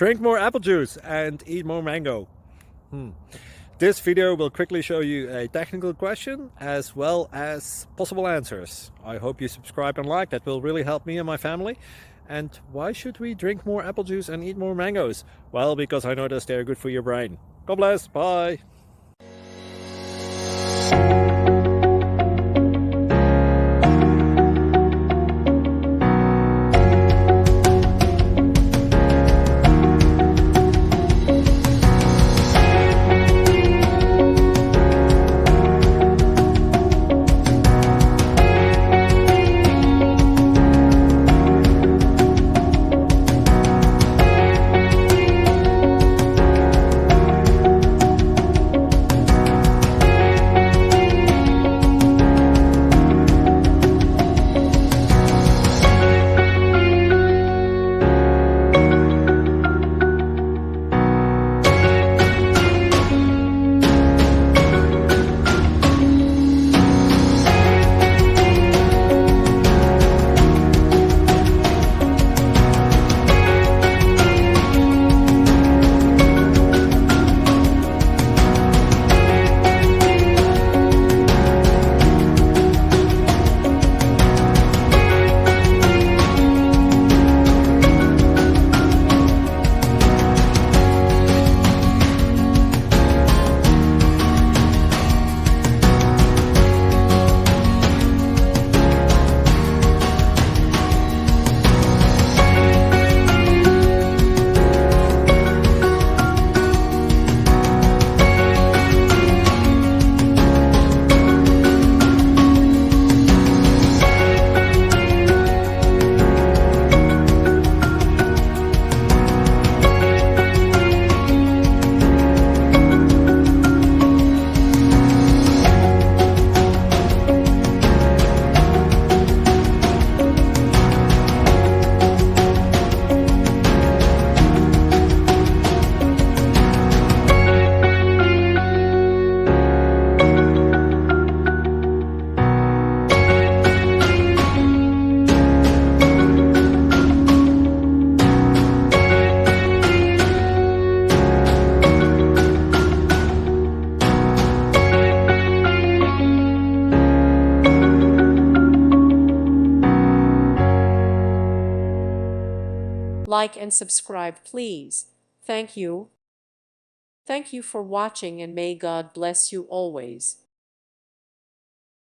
Drink more apple juice and eat more mango. This video will quickly show you a technical question as well as possible answers. I hope you subscribe and like, that will really help me and my family. And why should we drink more apple juice and eat more mangoes? Well, because I noticed they're good for your brain. God bless, bye! Like and subscribe, please. Thank you. Thank you for watching, and may God bless you always.